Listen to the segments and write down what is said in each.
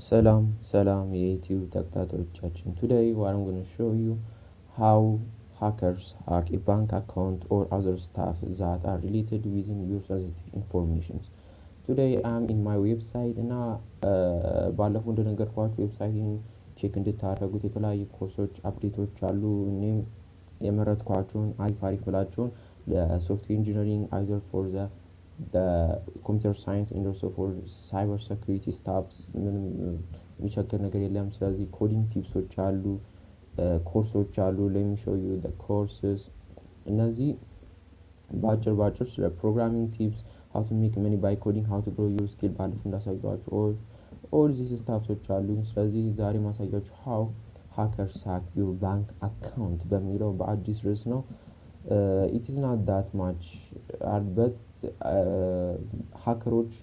Salam የዩቲዩብ ተከታታዮቻችን today what I'm going to show you how hackers hack a bank account or other stuff that are related within your sensitive informations. Today I'm in my website እና ባለፈው እንደነገርኳችሁ ዌብሳይትን ቼክ እንድታደርጉት የተለያዩ ኮርሶች አፕዴቶች አሉ እኔም የመረጥኳቸውን አሪፍ ብላችሁን ለሶፍትዌር ኢንጂነሪንግ either for the computer science and also for cyber security stuffs ምንም የሚቸገር ነገር የለም ስለዚህ ኮዲንግ ቲፕሶች አሉ ኮርሶች አሉ let me show you the courses እነዚህ ባጭር ስለ ፕሮግራሚንግ ቲፕስ how to make money by coding how to grow your skill ባለፈው እንዳሳየኋችሁ all these stuffs አሉ ስለዚህ ዛሬ ማሳያችሁ how hackers hack your bank account በሚለው በአዲስ ርዕስ ነው it is not that much hard but hackers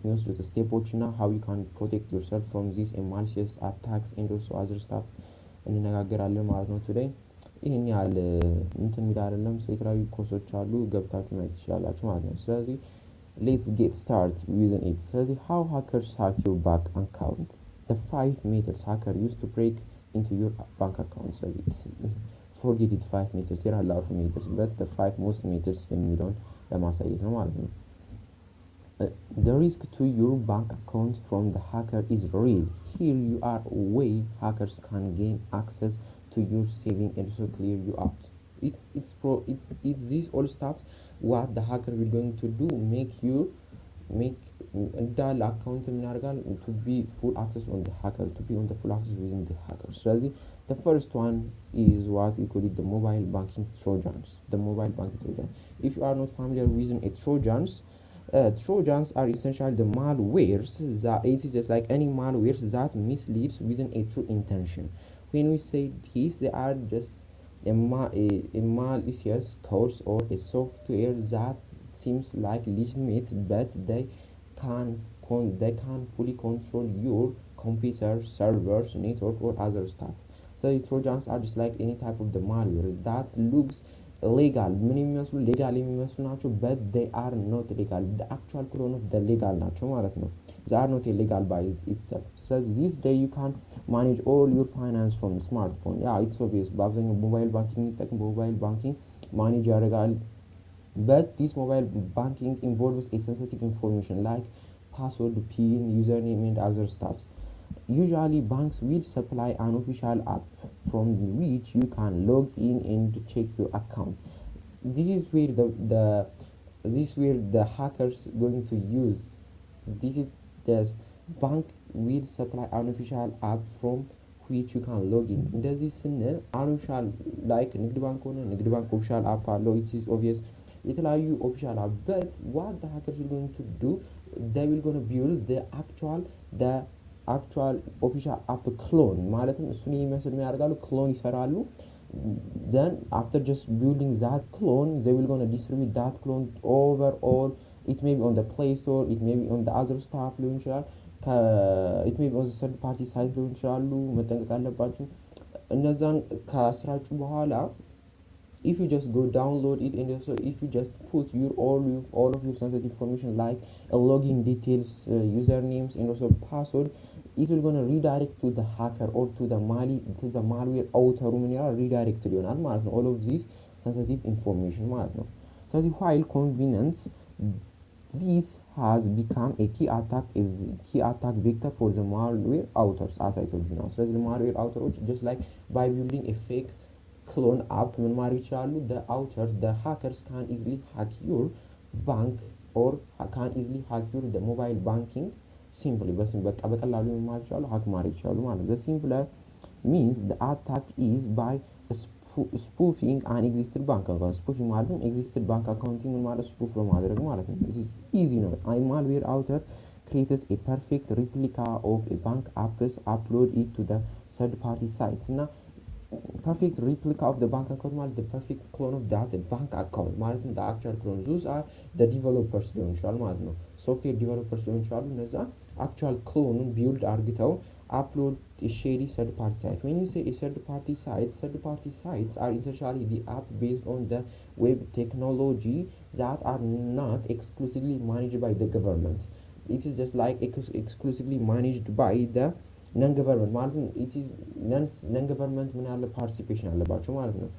የሚወስዱት ስቴፖች እና how you can protect yourself from these malicious attacks and also other stuff እንነጋገራለን ማለት ነው today ይሄን ያህል እንትን የሚል አይደለም የተለያዩ ኮርሶች አሉ ገብታችሁ ማየት ትችላላችሁ ማለት ነው ስለዚህ let's get started with it ስለዚህ how hackers hack your bank account the 5 methods hacker used to break into your bank account ስለዚህ forget it 5 meters there are a lot of meters but the 5 most meters የሚለውን ለማሳየት ነው ማለት ነው the risk to your bank account from the hacker is real here you are way hackers can gain access to your saving and also clear you out it's these all steps what the hacker will going to do make እንዳለ አካውንት ምናርጋል to be full access on the hacker to be on the full access within the hacker ስለዚህ the first one is what we call it the mobile banking trojans if you are not familiar with a trojans are essentially the malwares that it is just like any malwares that misleads within a true intention when we say this they are just a malicious code or a software that seems like legitimate but they can fully control your computer servers network or other stuff so the trojans are just like any type of the malware that looks legal legal ናቸው but they are not legal the actual clone of the legal ናቸው ማለት ነው they are not illegal by itself so this day you can manage all your finance from the smartphone yeah it's obvious በአብዛኛው ሞባይል ባንኪንግ የሚጠቅም ሞባይል ባንኪንግ ማኔጅ ያደርጋል but this mobile banking involves a sensitive information like password pin username and other stuff usually banks will supply an official app from which you can log in and check your account this is where the hackers going to use this is the bank will supply an official app from which you can log in እንደዚህ ስንል unofficial like ንግድ ባንክ ሆነ ንግድ ባንክ official app አለው it is obvious የተለያዩ official app but what the hackers are going to do they will going to build the actual official app clone ማለትም እሱን የሚመስል የሚያደርጋሉ clone ይሰራሉ then after just building that clone they will going to distribute that clone over all it may be on the play store it may be on the other stuff ሊሆን ይችላል it may be on the third party site ሊሆን ይችላሉ መጠንቀቅ አለባችሁ እነዛን ካስራጩ በኋላ if you just go download it and also if you just put all of your sensitive information like login details usernames and also password it will going to redirect to the hacker or to the malware author redirect ይሆናል ማለት ነው all of these sensitive information ማለት ነው ስለዚህ while convenience this has become a key attack vector for the malware authors as I told you now ስለዚህ malware authors just like by building a fake clone app ምን ማድረግ ይችላሉ the hackers can easily hack your bank or can easily hack the mobile banking simply በቀላሉ ማድረግ ይችላሉ hack ማድረግ ይችላሉ ማለት ነው the simpler means the attack is by spoofing an existing bank account spoofing ማለት existing bank accounting ማለት spoof በማድረግ ማለት ነው it is easy ነው a malware author creates a perfect replica of a bank apps upload it to the third party sites እና perfect replica of the bank account ማለት the perfect clone of that bank account ማለትም the actual clone those are the developers ሊሆን ይችላል ማለት ነው software developers ሊሆን ይችላሉ እነዛ actual clone build አርግተው upload a shady third party site when you say a third party sites are essentially the app based on the web technology that are not exclusively managed by the government it is just like exclusively managed by the non-government ማለትም it is non-government ምን ያለ participation አለባቸው ማለት ነው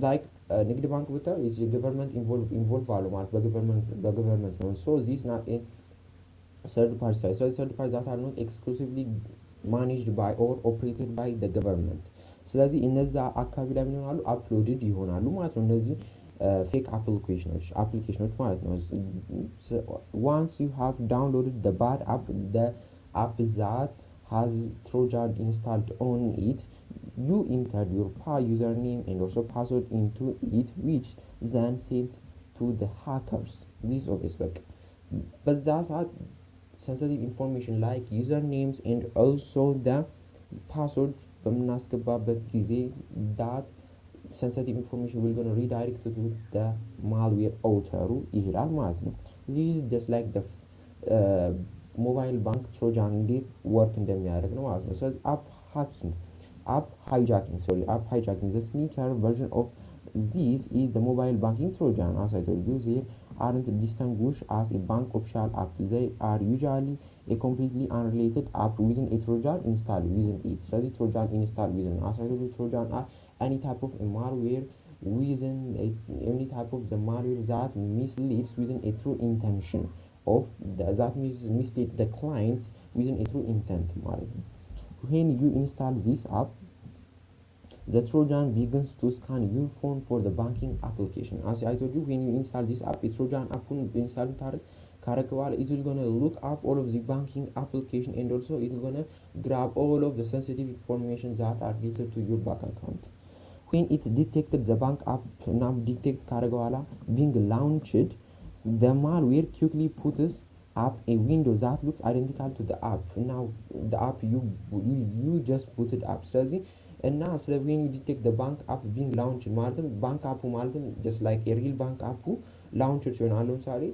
like ንግድ ባንክ ብታው it's government involved አለው ማለት በgovernment ነው so this is not a third party side so third party that are not exclusively managed by or operated by the government ስለዚህ እነዛ አካባቢ ላይ ምን ይሆናሉ uploaded ይሆናሉ ማለት ነው እነዚህ fake applications ማለት ነው once you have downloaded the bad app the app that has Trojan installed on it you entered your username and also password into it which then sent to the hackers this is በቃ በዛ ሰዓት sensitive information like usernames and also the password በምናስገባበት ጊዜ that sensitive information will going to redirect to the malware author ይሄዳል ማለት ነው this is just like the mobile bank trojan እንዴት work እንደሚያደርግ ነው ማለት ነው ስለዚህ app hijacking the sneaker version of this is the mobile banking trojan as I told you they aren't distinguished as a bank official app they are usually a completely unrelated app within a trojan installed within it ስለዚህ trojan installed within as I told you trojan are any type of a malware within any type of the malware that misleads within a true intention of that means mislead the clients within a true intent ማለት ነው when you install this app the trojan begins to scan your phone for the banking application as I told you when you install this app a trojan app install ካረክ በኋላ it will gonna look up all of the banking application and also it will gonna grab all of the sensitive information that are related to your bank account when it detected the bank app now detect ካረክ በኋላ being launched the malware quickly puts up a window that looks identical to the app now the app you just put it up ስለዚህ እና ስለ when you detect the bank app being launched ማለትም bank app ማለትም just like a real bank app launched ሲሆን አለ ለምሳሌ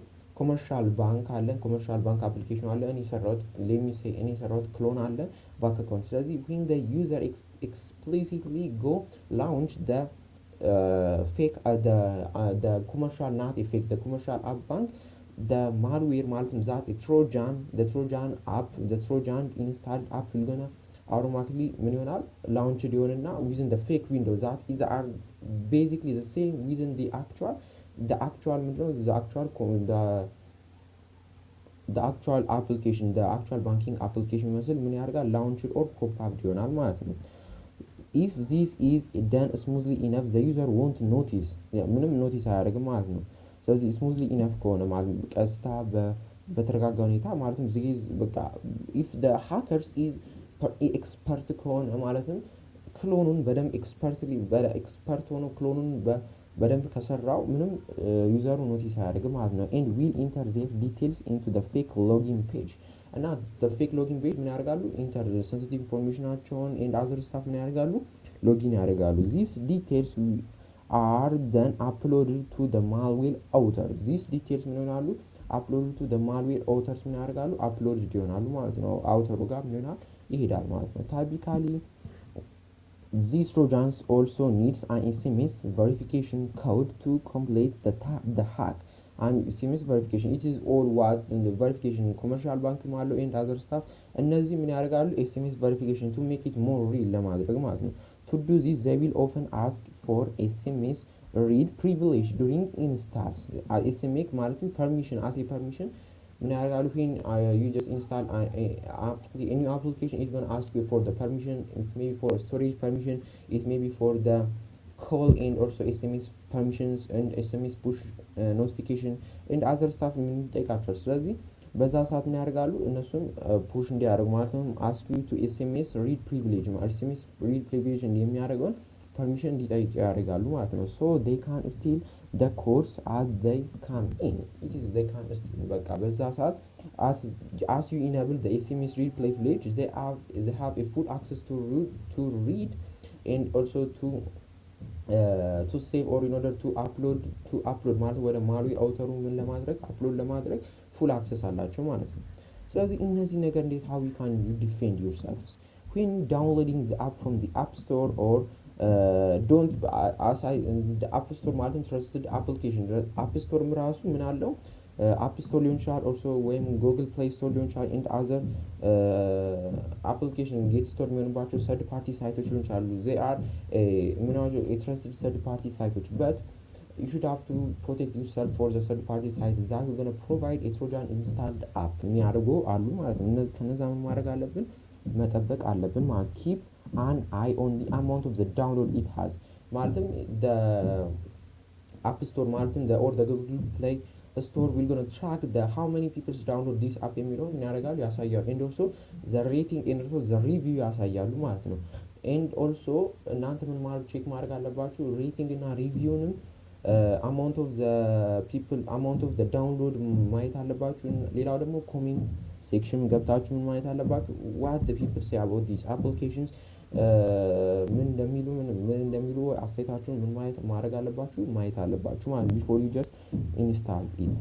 commercial bank አለን commercial bank application አለ እኔ ሰራሁት let me say እኔ ሰራሁት clone አለ bank account ስለዚህ when the user explicitly go launch the fake the commercial not a fake the commercial app bank the malware ማለትም that the trojan app the trojan installed app will gonna automatically ምን ይሆናል launched ይሆንና within the fake window that is are basically the same within the actual ምንድነው the actual application the actual banking application መስል ምን ያደርጋል launched or pop-up ይሆናል ማለት ነው if this is done smoothly enough the user won't notice ምንም ኖቲስ አያደርግም ማለት ነው ስለዚህ smoothly enough ከሆነ ማለት ቀስታ በተረጋጋ ሁኔታ ማለትም this በቃ if the hackers is expert ከሆነ ማለትም ክሎኑን በደንብ ኤክስፐርት ሆኖ ክሎኑን በደንብ ከሰራው ምንም ዩዘሩ ኖቲስ አያደርግም ማለት ነው and will enter their details into the fake login page እና the fake login page ምን ያደርጋሉ enter sensitive information ናቸውን and other stuff ምን ያደርጋሉ login ያደርጋሉ these details are then uploaded to the malware author these details ምን ይሆናሉ uploaded to the malware authors ምን ያደርጋሉ uploaded ይሆናሉ ማለት ነው አውተሩ ጋር ምን ይሆናል ይሄዳል ማለት ነው typically these trojans also needs an SMS verification code to complete the hack and SMS verification it is all what in the verification commercial bank ማለው and other stuff እነዚህ ምን ያደርጋሉ SMS verification to make it more real ለማድረግ ማለት ነው to do this they will often ask for SMS read privilege during installs SMS ማለትም permission as a permission when you just install a new application it's going to ask you for the permission it may be for storage permission it may be for the call and also SMS permissions and SMS push notification and other stuff የሚጠይቃቸው ስለዚህ በዛ ሰዓት ምን ያደርጋሉ እነሱም ፑሽ እንዲያደርጉ ማለት ነው ask you to SMS read privilege SMS read privilege የሚያደርገውን permission እንዲጠይቅ ያደርጋሉ ማለት ነው so they can steal the codes as they come in it is they can steal በቃ በዛ ሰዓት as you enable the SMS read privilege they have a full access to read and also to save or in order to upload ማለት ወደ malware author ምን ለማድረግ upload ለማድረግ full access አላቸው ማለት ነው ስለዚህ እነዚህ ነገር እንዴት how you can defend yourselves when downloading the app from the app store or don't as I the app store ማለት trusted application app store ራሱ ምን አለው App Store ሊሆን ይችላል also ወይም Google Play Store ሊሆን ይችላል and other application get store የሚሆንባቸው third party ሳይቶች ሊሆን ይችላሉ they are a trusted third party ሳይቶች but you should have to protect yourself for the third party site that you're going to provide a Trojan installed app የሚያደርጉ አሉ ማለት ነው እነዚህ ከነዛ ምን ማድረግ አለብን መጠበቅ አለብን ማለት keep an eye on the amount of the download it has ማለትም the App Store ማለትም or the Google Play Store will going to track the how many people download this app የሚለውን ምን ያደርጋሉ ያሳያሉ and also the rating and also the review ያሳያሉ ማለት ነው and also እናንተ ምን ማድረግ ቼክ ማድረግ አለባችሁ rating እና reviewንም amount of the people amount of the download ማየት አለባችሁ ሌላው ደግሞ comment section ገብታችሁ ምን ማየት አለባችሁ what the people say about these applications ምን እንደሚሉ አስተያየታችሁን ምን ማድረግ አለባችሁ ማየት አለባችሁ ማለት before you just install it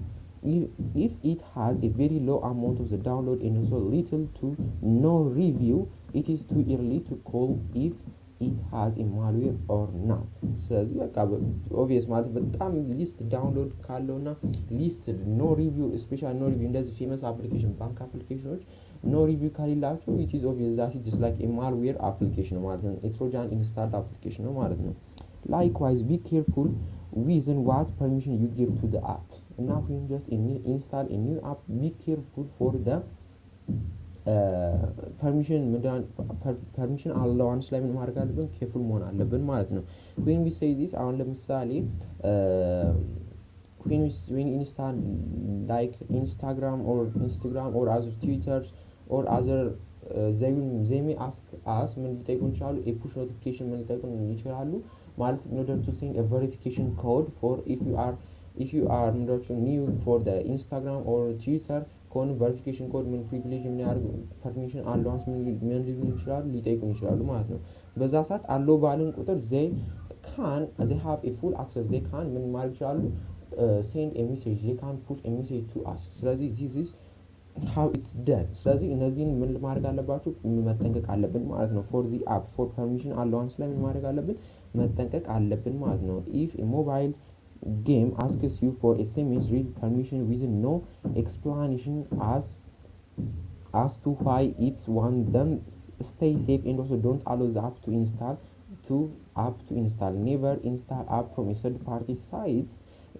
if it has a very low amount of the download and also little to no review it is too early to call if it has a malware or not ስለዚህ በቃ obvious ማለት በጣም list download ካለውና list no review especially no review እንደዚህ famous application bank applications no review ካላችሁ it is obvious that it's just like a malware application ማለት ነው a Trojan installed application ነው ማለት ነው likewise be careful with what permission you give to the app now when you just install a new app be careful for the permission allowance ላይ ምን ማድረግ አለብን careful መሆን አለብን ማለት ነው when we say this አሁን ለምሳሌ when you install like Instagram or other Twitter or other they may ask us ምን ሊጠይቁን ይችላሉ a push notification ምን ሊጠይቁን ይችላሉ ማለት in order to send a verification code for if you are not new for the Instagram or Twitter ኮን ቨሪፊኬሽን ኮድ ምን ፕሪቪሌጅ ምን ያርጉ ፐርሚሽን አላውንስ ምን ሊሆን ይችላል ሊጠይቁን ይችላሉ ማለት ነው በዛ ሰዓት አለው ባልን ቁጥር they have a full access they can ምን ማድረግ ይችላሉ send a message they can push a message to us ስለዚህ this is how it's done ስለዚህ እነዚህን ምን ማድረግ አለባችሁ መጠንቀቅ አለብን ማለት ነው for the app for permission allowance ላይ ምን ማድረግ አለብን መጠንቀቅ አለብን ማለት ነው if a mobile game asks you for SMS read permission with no explanation as to why it's one them stay safe and also don't allow the app to install never install app from a third party sites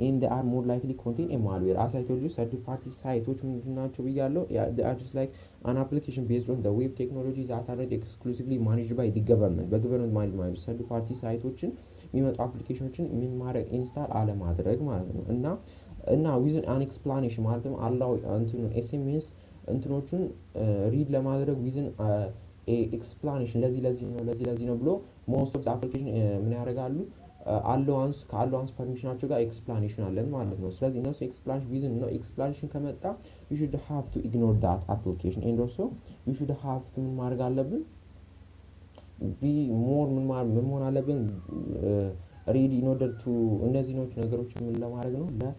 and they are more likely contain a malware as I told you third party sites which ምንድናቸው ብያለሁ they are just like an application based on the web technology that are not exclusively managed by the government በgovernment managed third party ሳይቶችን የሚመጡ አፕሊኬሽኖችን ምን ማድረግ ኢንስታል አለ ማድረግ ማለት ነው እና with an explanation ማለትም አላው እንትኑ SMS እንትኖቹን ሪድ ለማድረግ with explanation ለዚህ ነው ብሎ most of the application ምን ያደርጋሉ allowance permissionናቸው ጋር explanation አለን ማለት ነው ስለዚህ እነሱ explanation with no explanation ከመጣ you should have to ignore that application and also you should have to ምን ማድረግ አለብን be more ምን መሆን አለብን ready in order to እነዚህ ነገሮች ምን ለማድረግ ነው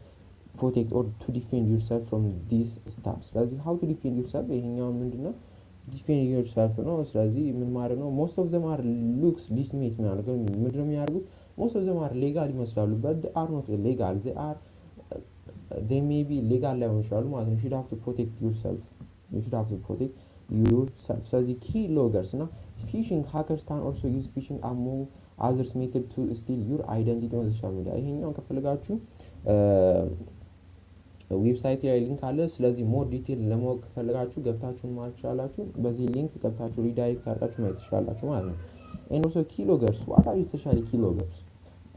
protect or to defend yourself from these stuff ስለዚህ how to defend yourself ይሄኛው ምንድነው defend yourself ነው ስለዚህ ምን ማድረግ ነው most of them are looks legitimate የሚያደርገው ምንድነው የሚያደርጉት most of them are legal ይመስላሉ but they are not legal they may be legal ላይሆኑ ይችላሉ ማለት ነው you should have to protect yourself ስለዚህ keyloggers እና phishing hackers can also use phishing among others method to steal your identity on social media ይሄኛው ከፈለጋችሁ ዌብሳይት ላይ ሊንክ አለ ስለዚህ ሞር ዲቴል ለማወቅ ከፈለጋችሁ ገብታችሁ ማለት ትችላላችሁ በዚህ ሊንክ ገብታችሁ ሪዳይሬክት አድርጋችሁ ማየት ትችላላችሁ ማለት ነው and also keyloggers what are essentially keyloggers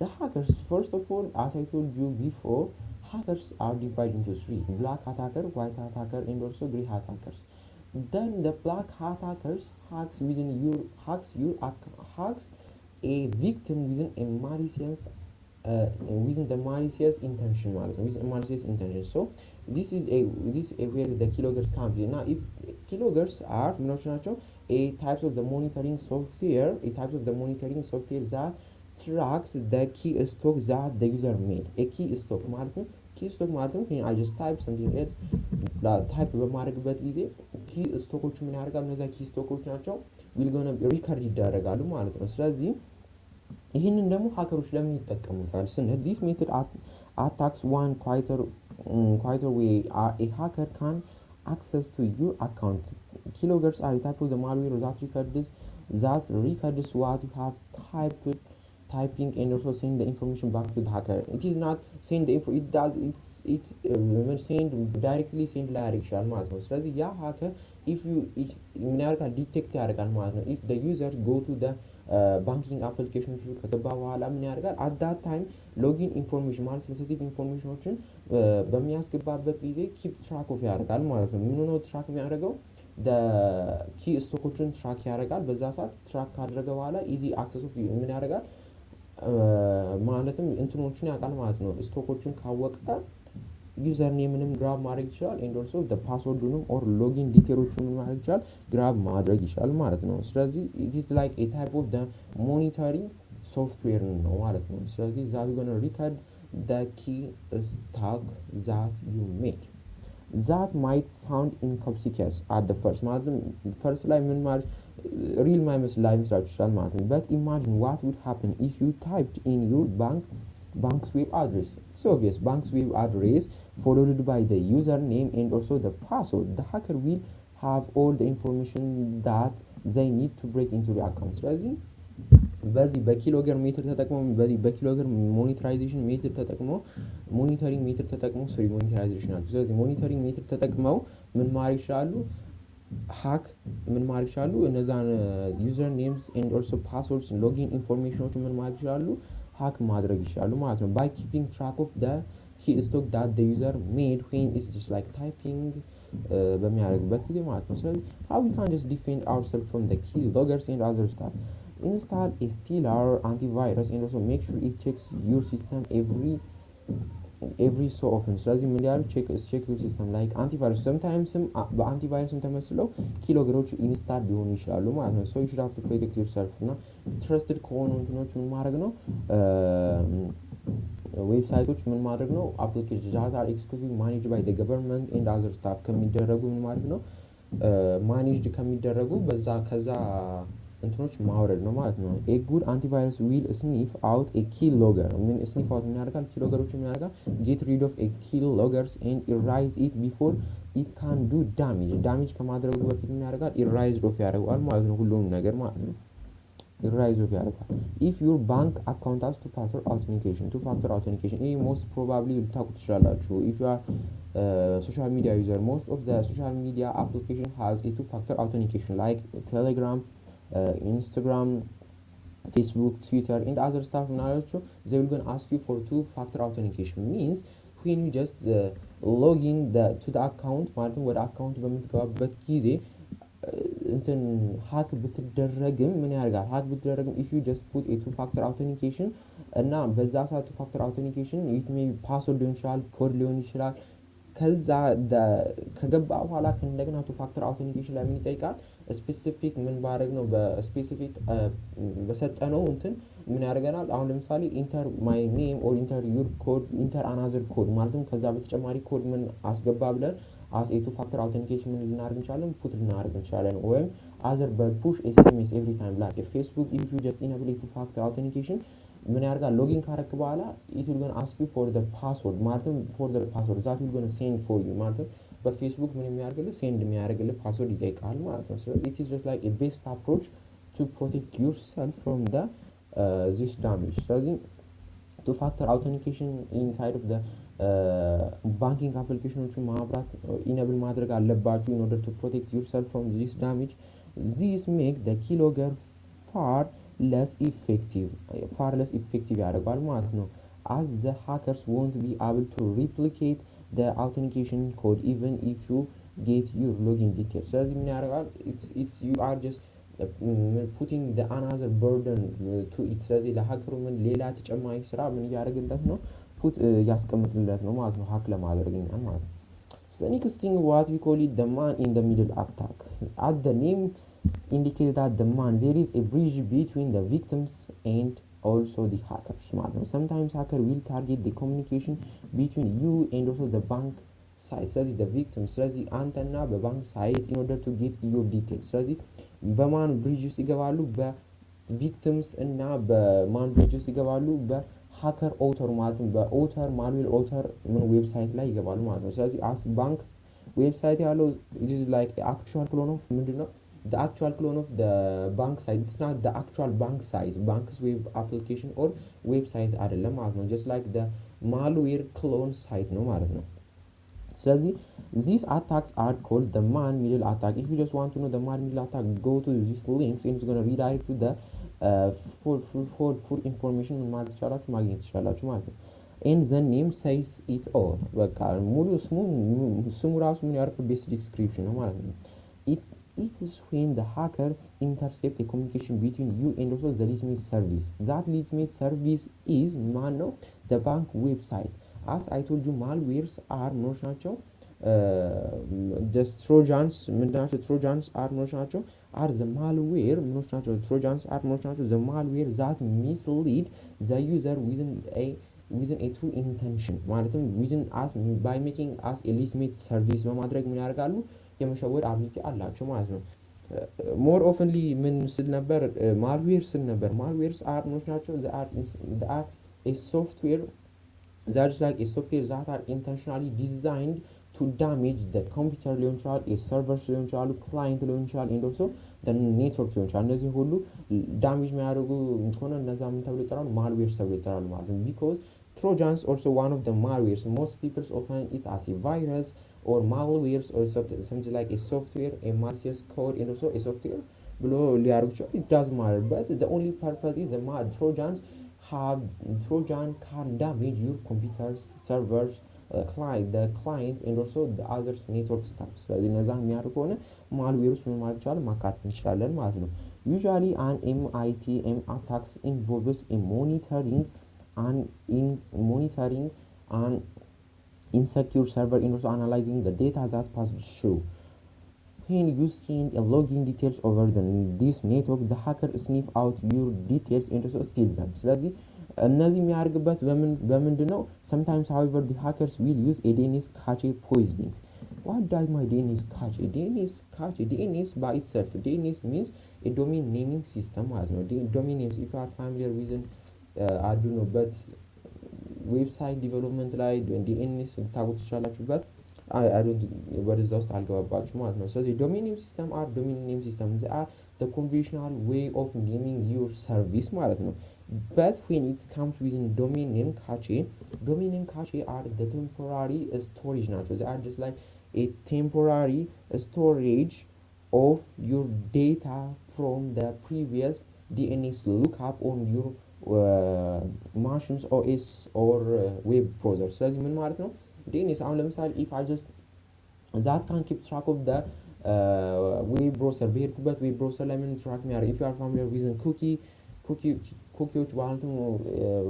the hackers first of all as I told you before hackers are divided into three black hat hacker white hat hacker and also gray hat hackers then the black hat hackers hacks a victim within a malicious within the malicious intention with a malicious intention so this is where the keyloggers comes in now if keyloggers are a type of the monitoring software that tracks the key stock that the user made a key stock ማለት I just type something else type በማድረግበት ጊዜ key ስቶኮቹ ምን ያደርጋሉ እነዛ key ስቶኮች ናቸው will gonna record ይደረጋሉ ማለት ነው ስለዚህ ይሄንን ደግሞ ሃከሮች ለምን ይጠቀሙታል ስንል this method attacks one quite a way, a hacker can access to your account. Keyloggers are a type of the malware that records what you have typing and also send the information back to the hacker. It is not send the info. It does send directly send direction ማለት ነው ስለዚህ ያ hacker if you ምን ያደርጋል detect ያደርጋል ማለት ነው if the user go to the banking application ከገባ በኋላ ምን ያደርጋል at that time login information ማለት sensitive informationዎችን በሚያስገባበት ጊዜ keep track of ያደርጋል ማለት ነው ምን ነው track የሚያደርገው the key ስቶኮችን track ያደርጋል በዛ ሰዓት track ካደረገ በኋላ easy access of ምን ያደርጋል ማለትም እንትኖችን ያውቃል ማለት ነው ስቶኮችን ካወቀ ዩዘር ኔምንም ግራብ ማድረግ ይችላል and also the passwordንም or login detailዎችን ማድረግ ይችላል ግራብ ማድረግ ይችላል ማለት ነው ስለዚህ it is like a type of the monitoring software ነው ማለት ነው ስለዚህ that we're going to record the key stack that you made that might sound inconspicuous at the first ማለትም first ላይ ምን ማለት real ማይመስል ላይ መስላችሁ ይችላል ማለት ነው but imagine what would happen if you typed in your bank's web address so obvious bank's web address followed by the username and also the password the hacker will have all the information that they need to break into the account ስለዚህ በዚህ በኪሎገር ሜትር ተጠቅመው በዚህ በኪሎገር ሞኒተራይዜሽን ሜትር ተጠቅመው ሞኒተሪንግ ሜትር ተጠቅመው ሶሪ ሞኒተራይዜሽን አለ ስለዚህ ሞኒተሪንግ ሜትር ተጠቅመው ምን ማድረግ ይችላሉ hack ምን ማድረግ ይችላሉ እነዛን ዩዘር ኔምስ and also passwords login informationዎች ምን ማድረግ ይችላሉ hack ማድረግ ይችላሉ ማለት ነው by keeping track of the key stock that the user made when it's just like typing በሚያደርግበት ጊዜ ማለት ነው ስለዚህ how we can just defend ourselves from the keyloggers and other stuff install a stellar antivirus and also make sure it checks your system every so often ስለዚህ ምን ያህል check your system like antivirus sometimes በአንቲቫይረስም ተመስለው ኪሎገሮች ኢንስታል ሊሆኑ ይችላሉ ማለት ነው so you should have to protect yourself እና trusted ከሆኑ እንትኖች ምን ማድረግ ነው ዌብሳይቶች ምን ማድረግ ነው applications that are exclusively managed by the government and other stuff ከሚደረጉ ምን ማድረግ ነው managed ከሚደረጉ በዛ ከዛ እንትኖች ማውረድ ነው ማለት ነው a good antivirus will sniff out a keylogger ምን sniff out ምን ያደርጋል ኪሎገሮችን ምን ያደርጋል get rid of a keyloggers and erase it before it can do damage ከማድረጉ በፊት ምን ያደርጋል erase off ያደርጋል ማለት ነው ሁሉንም ነገር ማለት ነው erase off ያደርጋል if your bank account has two-factor authentication ይሄ most probably ልታውቁት ትችላላችሁ if you are social media user most of the social media application has a two-factor authentication like Telegram Instagram, Facebook, Twitter, and other stuff. They will gonna ask you for two-factor authentication. Means when you just log in to the account, ማለትም ወደ አካውንት በምትገባበት ጊዜ እንትን hack ብትደረግም ምን ያደርጋል hack ብትደረግም if you just put a two-factor authentication እና በዛ ሰዓት two-factor authentication it may be password ሊሆን ይችላል ኮድ ሊሆን ይችላል ከዛ ከገባ በኋላ እንደገና two-factor authentication ላይ ምን ይጠይቃል ስፔሲፊክ ምን ባደረግ ነው በስፔሲፊክ በሰጠነው እንትን ምን ያደርገናል አሁን ለምሳሌ enter my name or enter your code enter another code ማለትም ከዛ በተጨማሪ ኮድ ምን አስገባ ብለን as a two-factor authentication ምን ልናደርግ እንችላለን put ልናደርግ እንችላለን ወይም other but push SMS every time like Facebook if you just enable a two-factor authentication ምን ያደርጋል ሎጊን ካረክ በኋላ it will gonna ask you for the password ማለትም for the password that will gonna send for you ማለትም በፌስቡክ ምን የሚያደርግልህ ሴንድ የሚያደርግልህ ፓስወርድ ይጠይቃል ማለት ነው ስለዚህ it is just like a best approach to protect yourself from the this damage ስለዚህ two-factor authentication inside of the banking applicationዎችን ማብራት enable ማድረግ አለባችሁ in order to protect yourself from this damage this make the keylogger far less effective ያደርጋል ማለት ነው as the hackers won't be able to replicate the authentication code even if you get your login details ስለዚህ ምን ያደርጋል it's you are just putting the another burden to it ስለዚህ ለሀከሩ ምን ሌላ ተጨማሪ ስራ ምን ያደርግለት ነው put ያስቀምጥለት ነው ማለት ነው hack ለማድረግ ማለት ነው the next thing what we call it the man in the middle attack at the name indicates that the man there is a bridge between the victims and also the hackers sometimes hacker will target the communication between you and also the bank side ስለዚህ the victims ስለዚህ አንተና በባንክ ሳይት in order to get your details ስለዚህ በማን ብሪጅ ውስጥ ይገባሉ በቪክቲምስ እና በማን ብሪጅ ውስጥ ይገባሉ hacker author ማለትም በauthor malware author ምን ዌብሳይት ላይ ይገባሉ ማለት ነው ስለዚህ as bank ዌብሳይት ያለው it is like actual clone of ምንድነው the actual clone of the bank site it's not the actual bank site bank's web application or website አይደለም ማለት ነው just like the malware clone site ነው ማለት ነው ስለዚህ these attacks are called the man middle attack if you just want to know the man middle attack go to these links and it's going to redirect to the full information ማለት ይችላልችሁ ማግኘት ይችላልችሁ ማለት ነው and the name says it all በቃ ሙሉ ስሙ ራሱ ምን ያርኩ basic description ነው ማለት ነው it is when the hacker intercept a communication between you and also the legitimate service that legitimate service is man ነው the bank website as I told you malwares are ምኖች ናቸው just trojans ምንድናቸው trojans are ምኖች ናቸው are the malware ምኖች ናቸው trojans are ምኖች ናቸው the malware that mislead the user within a true intention ማለትም within us by making us a legitimate service በማድረግ ምን ያደርጋሉ የመሸወድ አብሊቲ አላቸው ማለት ነው more oftenly ምን ስል ነበር malware ስል ነበር malwares are ምኖች ናቸው they are a software that is like a software that are intentionally designed to damage the computer ሊሆን ይችላል a server ሊሆን ይችላል client ሊሆን ይችላል and also the network ሊሆን ይችላል እነዚህ ሁሉ ዳሜጅ የሚያደርጉ ከሆነ እነዛ ምን ተብሎ ይጠራሉ malwares ተብሎ ይጠራሉ ማለት ነው because trojans also one of the malwares most people often it as a virus or malwares or something like a software a malicious code and also a software ብሎ ሊያደርጉ ይችላል it doesn't matter but the only purpose is the Trojan can damage your computers, servers, the client and also the others network stuff. ስለዚህ እነዛን የሚያደርጉ ከሆነ malwares ምን ማለት ይችላል ማካተት እንችላለን ማለት ነው usually an MITM attacks involves a monitoring and insecure server and also analyzing the data that passes through when you send a login details over this network the hacker sniff out your details and also steal them ስለዚህ እነዚህ የሚያርግበት በምንድነው sometimes however the hackers will use a DNS cache poisonings what does my DNS cache DNS by itself DNS means a domain naming system ማለት ነው domain names if you are familiar with I don't know but website development ላይ DNS ልታውቁት ትችላላችሁ but I don't ወደዛ ውስጥ አልገባባችሁ ማለት ነው ስለዚህ domain name system are domain name systems they are the conventional way of naming your service ማለት ነው but when it comes within domain name cache are the temporary storage ናቸው they are just like a temporary storage of your data from the previous DNS lookup on your machines OS or web browser ስለዚህ ምን ማለት ነው DNS አሁን ለምሳሌ if I just that can keep track of the web browser በሄድኩበት web browser ላይ ምን track የሚያደርግ if you are familiar with ኩኪዎች ማለትም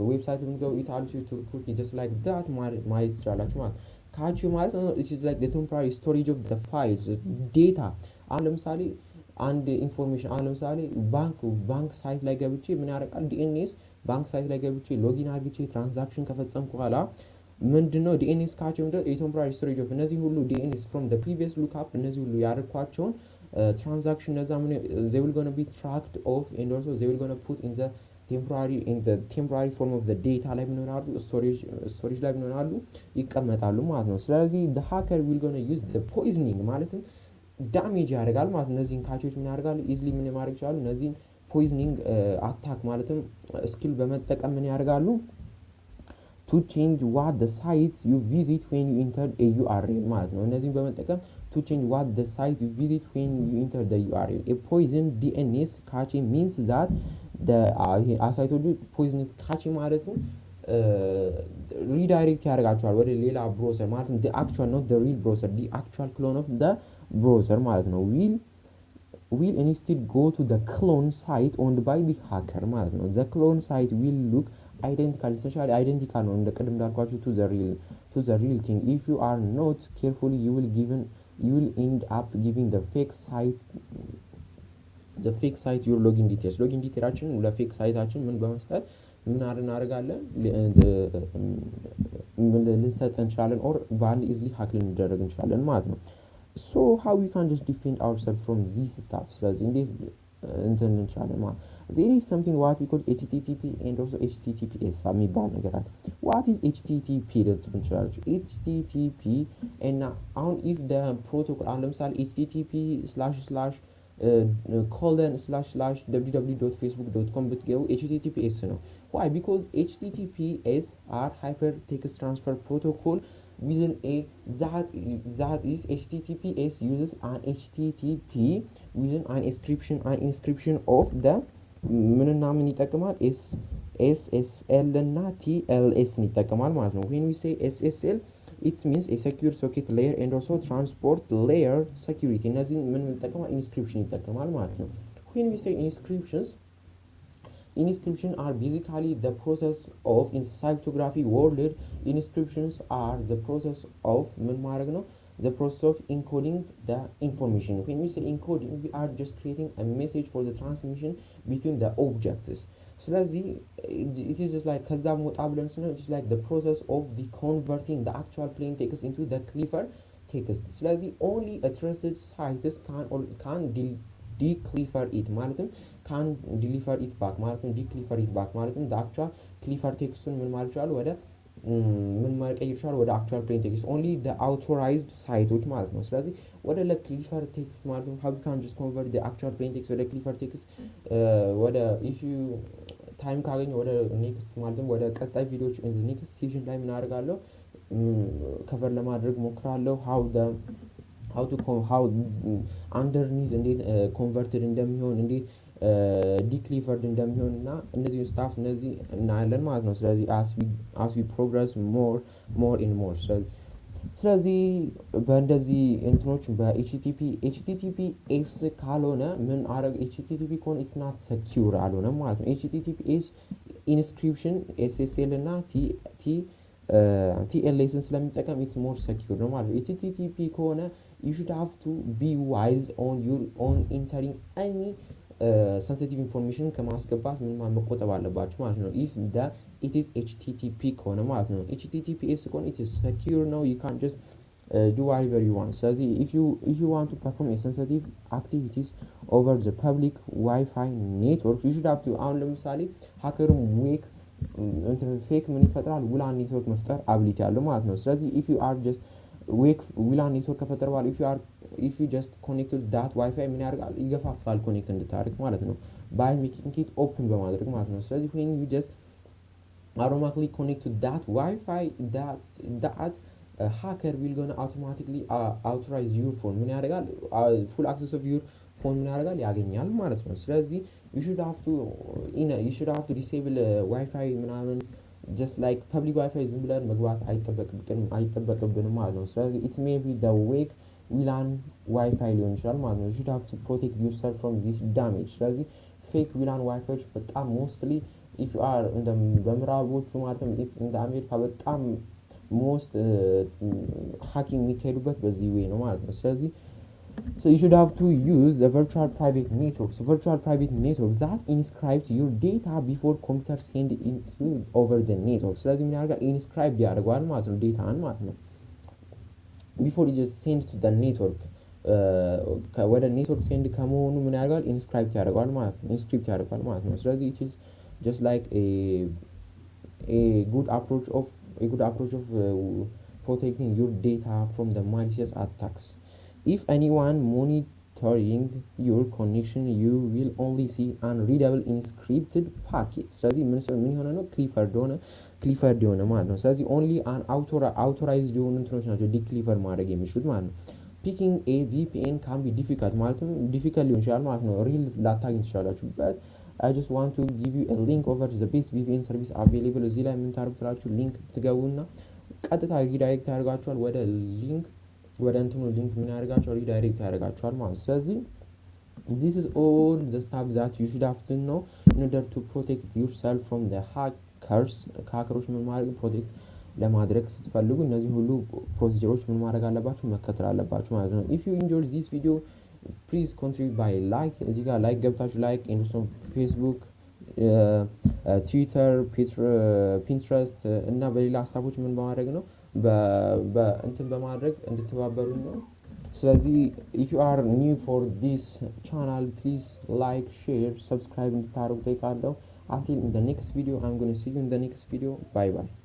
ዌብሳይት የምትገቡ ኢታሊ ኩኪ just like that ማየት ትችላላችሁ ማለት ካቺ ማለት it is like the temporary storage of the files data አሁን ለምሳሌ አንድ ኢንፎርሜሽን አሁን ለምሳሌ ባንክ ሳይት ላይ ገብቼ ምን ያደርጋል DNS ባንክ ሳይት ላይ ገብቼ ሎጊን አድርጌ ትራንዛክሽን ከፈጸምኩ በኋላ ምንድነው DNS ካች ምንድነው የቴምፖራሪ ስቶሬጅ ኦፍ እነዚህ ሁሉ DNS from the previous lookup እነዚህ ሁሉ ያደርኳቸውን transaction እነዛ they will going to be tracked off and also they will going to put in the temporary form of the data ላይ ምን ይሆናሉ storage ላይ ምን ይሆናሉ ይቀመጣሉ ማለት ነው ስለዚህ the hacker will going to use the poisoning ማለትም ዳሜጅ ያደርጋል ማለት ነው እነዚህን ካቾች ምን ያደርጋሉ easily ምን ማድረግ ይችላሉ እነዚህን poisoning attack ማለትም ስኪል በመጠቀም ምን ያደርጋሉ to change what the site you visit when you enter a URL ማለት ነው እነዚህን በመጠቀም to change what the site you visit when you enter the URL a poison DNS cache means that the as I told you poison cache ማለት ነው redirect ያደርጋቸዋል ወደ ሌላ browser ማለት ነው the actual not the real browser the actual clone of the browser ማለት ነው will instead go to the clone site owned by the hacker ማለት ነው the clone site will look identical essentially identical ነው እንደቀደም እንዳልኳችሁ to the real thing if you are not careful you will end up giving the fake site your login detailsችን ለፌክ ሳይታችን ምን በመስጠት ምን እናደርጋለን ልንሰጥ እንችላለን or ባል easily hack ልንደረግ እንችላለን ማለት ነው so how we can just defend ourselves from these stuff ስለዚህ እንዴት እንትን እንችላለን ማለት there is something what we call HTTP and also HTTPS የሚባል ነገር አለ what is HTTP ልትሉ እንችላላችሁ HTTP እና አሁን if the protocol አሁን ለምሳሌ http://colon//www.facebook.com ብትገቡ HTTPS ነው why because HTTPS are hypertext transfer protocol within a that is HTTPS uses an HTTP within an inscription of the ምንና ምን ይጠቀማል SSL እና TLS ይጠቀማል ማለት ነው when we say SSL it means a secure socket layer and also transport layer security እነዚህ ምን ይጠቀማል inscription ይጠቀማል ማለት ነው when we say inscription are basically the process of in cryptography world inscriptions are the process of ምን ማድረግ ነው the process of encoding the information when we say encoding we are just creating a message for the transmission between the objects ስለዚህ it is just like ከዛ ወጣ ብለን ስለ just like the process of the converting the actual plain text into the cipher text ስለዚህ only a trusted scientist can decipher it ማለትም can deliver it back ማለትም decipher it back ማለትም the actual cipher textን ምን ማለት ይችላል ወደ ምን ማቀየር ይችላል ወደ actual plain text only the authorized ሳይቶች ማለት ነው ስለዚህ ወደ cipher text ማለት ነው how you can just convert the actual plain text ወደ cipher text ወደ if you ታይም ካገኘ ወደ ኔክስት ማለትም ወደ ቀጣይ ቪዲዮዎች in the next session ላይ ምን አደርጋለሁ ከቨር ለማድረግ ሞክራለሁ how underneath እንዴት converted እንደሚሆን እንዴት deciphered እንደሚሆን እና እነዚህ ስታፍ እነዚህ እናያለን ማለት ነው ስለዚህ as we progress more and more ስለዚህ በእንደዚህ እንትኖች በHTTPS ካልሆነ ምን አረግ HTTP ኮን it's not secure አልሆነ ማለት ነው HTTPS inscription SSL እና TLS ስለሚጠቀም it's more secure ነው ማለት ነው HTTP ከሆነ you should have to be wise on entering any sensitive information ከማስገባት ምን መቆጠብ አለባችሁ ማለት ነው if it is HTTP ከሆነ ማለት ነው HTTPS ከሆነ it is secure now you can just do whatever you want so if you want to perform a sensitive activities over the public Wi-Fi network you should have to አሁን ለምሳሌ ሀከሩም ዌክ ፌክ ምን ይፈጥራል ውላን ኔትወርክ መፍጠር አቢሊቲ አለው ማለት ነው ስለዚህ if you are just ውላን ኔትወርክ ከፈጠረ በኋላ if you just connected that Wi-Fi ምን ያደርጋል ይገፋፋል ኮኔክት እንድታደርግ ማለት ነው by making it open በማድረግ ማለት ነው ስለዚህ when you just automatically connect to that Wi-Fi that hacker will gonna automatically authorize your phone ምን ያደርጋል full access of your phone ምን ያደርጋል ያገኛል ማለት ነው ስለዚህ you should have to disable Wi-Fi ምናምን just like public Wi-Fi ዝም ብለን መግባት አይጠበቅብንም ማለት ነው ስለዚህ it may be the weak WLAN Wi-Fi ሊሆን ይችላል ማለት ነው you should have to protect yourself from this damage ስለዚህ fake WLAN Wi-Fi በጣም mostly if you are በምዕራቦቹ ማለትም እንደ አሜሪካ በጣም most hacking የሚካሄዱበት በዚህ way ነው ማለት ነው ስለዚህ so you should have to use the virtual private networks that inscribe your data before computer send it over the network ስለዚህ ምን ያደርጋል inscribe ያደርጋል ማለት ነው ዴታን ማለት ነው before you just send to the network ወደ ኔትወርክ ሴንድ ከመሆኑ ምን ያደርጋል inscribe ያደርጋል ማለት ነው ስለዚህ it is just like a good approach of protecting your data from the malicious attacks if anyone monitoring your connection you will only see unreadable encrypted packets ስለዚህ ምን ሆነ ነው ciphered የሆነ ማለት ነው ስለዚህ only an authorized የሆኑ እንትኖች ናቸው decipher ማድረግ የሚችሉት ማለት ነው picking a VPN can be difficult ማለትም difficult ሊሆን ይችላል ማለት ነው real ላታገኝ ትችላላችሁ but I just want to give you a link over the best VPN service available እዚህ ላይ ምን ታደርጉታላችሁ ሊንክ ትገቡና ቀጥታ ሪዳይሬክት ያደርጋችኋል ወደ ሊንክ ወደ እንትኑ ሊንክ ምን ያደርጋችኋል ሪዳይሬክት ያደርጋችኋል ማለት ስለዚህ this is all the stuff that you should have to know in order to protect yourself from the hackers ምን ማድረግ ፕሮቴክት ለማድረግ ስትፈልጉ እነዚህ ሁሉ ፕሮሲጀሮች ምን ማድረግ አለባችሁ መከተል አለባችሁ ማለት ነው if you enjoyed this video please contribute by like እዚህ ጋር like ገብታችሁ like and also Facebook Twitter Pinterest እና በሌላ ሀሳቦች ምን በማድረግ ነው በእንትን በማድረግ እንድትተባበሩኝ ነው ስለዚህ if you are new for this channel, please like, share, subscribe እንድታደርጉ ጠይቃለሁ. Until in the next video, I'm going to see you in the next video. Bye bye.